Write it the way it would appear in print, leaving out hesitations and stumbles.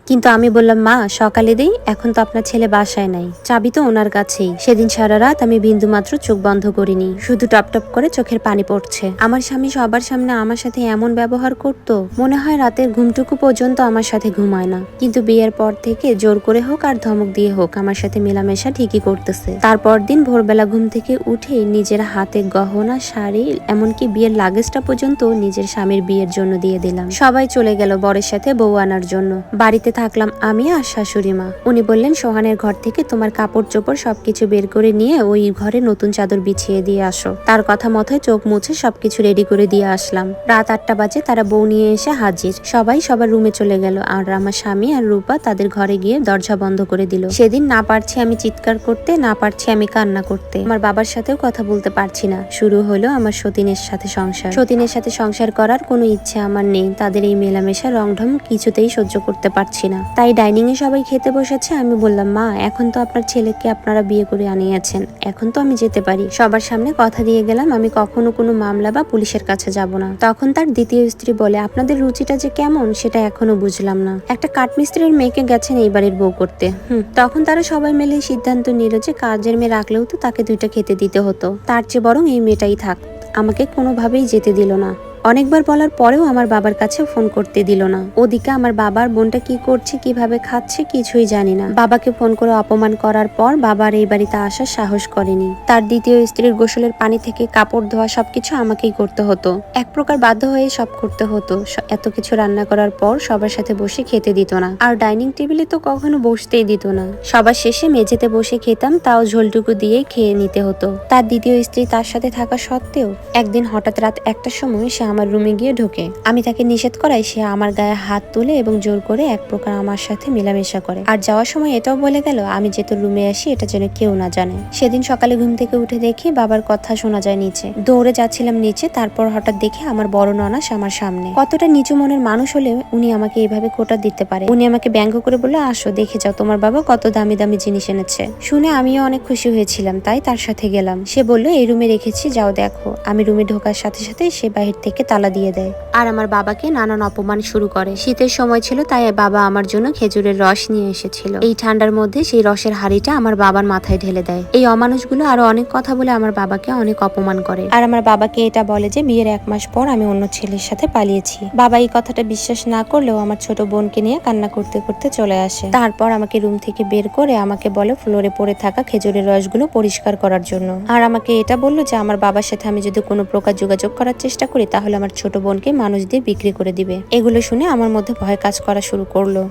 কিন্তু আমি বললাম, মা সকালে দেই, এখন তো আপনার ছেলে বাসায় নাই, চাবি তো ওনার কাছেই। সেদিন সারা রাত আমি বিন্দু মাত্র চোখ বন্ধ করিনি, শুধু টপ টপ করে চোখের পানি পড়ছে। আমার স্বামী সবার সামনে আমার সাথে এমন ব্যবহার করতো, মনে হয় রাতের ঘুমটুকু পর্যন্ত আমার সাথে ঘুমায় না। কিন্তু বিয়ের পর থেকে জোর করে হোক আর ধমক দিয়ে হোক আমার সাথে মেলামেশা ঠিকই করতেছে। তারপর দিন ভোরবেলা ঘুম থেকে উঠে নিজের হাতে গহনা, শাড়ি, এমনকি বিয়ের লাগেজটা পর্যন্ত নিজের স্বামীর বিয়ের জন্য দিয়ে দিলাম। সবাই চলে গেল বরের সাথে বউ আনার জন্য। বাড়িতে থাকলাম আমি আর শাশুড়ি মা। উনি বললেন, সোহানের ঘর থেকে তোমার কাপড় চোপড় সবকিছু বের করে নিয়ে ওই ঘরে নতুন চাদর বিছিয়ে দিয়ে আসো। তার কথা মতোই চোখ মুছে সবকিছু রেডি করে দিয়ে আসলাম। রাত 8টা বাজে তারা বউ নিয়ে এসে হাজির। সবাই সবার রুমে চলে গেল আর আমার স্বামী আর রূপা তাদের ঘরে গিয়ে দরজা বন্ধ করে দিল। সেদিন না পারছি আমি চিৎকার করতে, না পারছি আমি কান্না করতে, আমার বাবার সাথেও কথা বলতে পারছি না। শুরু হলো আমার সতীনের সাথে সংসার। সতীনের সাথে সংসার করার কোনো ইচ্ছে আমার নেই। তাদের এই মেলামেশা রংঢং কিছুতেই সহ্য করতে পারছি না। তাই ডাইনিং এ সবাই খেতে বসেছে। আমি বললাম, মা এখন তো আপনার ছেলেকে আপনারা বিয়ে করে আনিয়েছেন, এখন তো আমি যেতে পারি। সবার সামনে কথা দিয়ে গেলাম আমি কখনো কোনো মামলা বা পুলিশের কাছে যাব না। তখন তার দ্বিতীয় স্ত্রী বলে, আপনাদের রুচিটা যে কেমন সেটা এখনো বুঝলাম না, একটা কাঠমিস্ত্রির মেয়েকে গেছেন এই বাড়ির বউ করতে। তখন তারা সবাই মিলে সিদ্ধান্ত নিল যে কাজের মেয়ে রাখলেও তো তাকে 2টা খেতে দিতে হতো, তার চেয়ে বরং এই মেয়েটাই থাক। আমাকে কোনোভাবেই যেতে দিল না। অনেকবার বলার পরেও আমার বাবার কাছে ফোন করতে দিল না। ওদিকে আমার বাবার বোনটা কি করছে, কিভাবে খাচ্ছে কিছুই জানি না। বাবাকে ফোন করে অপমান করার পর বাবার এই বাড়িতে আসার সাহস করেনি। তার দ্বিতীয় স্ত্রীর গোসলের পানি থেকে কাপড় ধোয়া সবকিছু আমাকেই করতে হতো। এক প্রকার বাধ্য হয়ে সব করতে হতো। এত কিছু রান্না করার পর সবার সাথে বসে খেতে দিত না, আর ডাইনিং টেবিলে তো কখনো বসতেই দিত না। সবার শেষে মেঝেতে বসে খেতাম, তাও ঝোলটুকু দিয়ে খেয়ে নিতে হতো। তার দ্বিতীয় স্ত্রী তার সাথে থাকা সত্ত্বেও একদিন হঠাৎ রাত 1টার সময় সে আমার রুমে গিয়ে ঢোকে। আমি তাকে নিষেধ করাই সে আমার গায়ে হাত তুলে এবং জোর করে এক প্রকার আমার সাথে মেলামেশা করে। আর যাওয়ার সময় এটাও বলে গেল, আমি যেহেতু রুমে আসি এটা যেন কেউ না জানে। সেদিন সকালে ঘুম থেকে উঠে দেখি বাবার কথা শোনা যায় নিচে। দৌড়ে যাচ্ছিলাম নিচে, তারপর হঠাৎ দেখি আমার বড় ননাস আমার সামনে। কতটা নিচু মনের মানুষ হলে উনি আমাকে এইভাবে কোটা দিতে পারে। উনি আমাকে ব্যঙ্গ করে বললো, আসো দেখে যাও তোমার বাবা কত দামি দামি জিনিস এনেছে। শুনে আমিও অনেক খুশি হয়েছিলাম, তাই তার সাথে গেলাম। সে বললো, এই রুমে রেখেছি, যাও দেখো। আমি রুমে ঢোকার সাথে সাথে সে বাহির থেকে তালা দিয়ে দেয় আর আমার বাবাকে নানান অপমান শুরু করে। শীতের সময় ছিল, তাই বাবা আমার জন্য খেজুরের রস নিয়ে এসেছিল। এই ঠান্ডার মধ্যে সেই রসের হাড়িটা আমার বাবার মাথায় ঢেলে দেয়। এই অমানুষগুলো আরো অনেক কথা বলে আমার বাবাকে অনেক অপমান করে, আর আমার বাবাকে এটা বলে যে বিয়ের 1 মাস পর আমি অন্য ছেলের সাথে পালিয়েছি। বাবা এই কথাটা বিশ্বাস না করলেও আমার ছোট বোনকে নিয়ে কান্না করতে করতে চলে আসে। তারপর আমাকে রুম থেকে বের করে আমাকে বলে ফ্লোরে পড়ে থাকা খেজুরের রসগুলো পরিষ্কার করার জন্য। আর আমাকে এটা বললো যে আমার বাবার সাথে আমি যদি কোনো প্রকার যোগাযোগ করার চেষ্টা করি তাহলে আমার ছোট বোনকে মানুষ দিয়ে বিক্রি করে দিবে। এগুলো শুনে আমার মধ্যে ভয় কাজ করা শুরু করলো।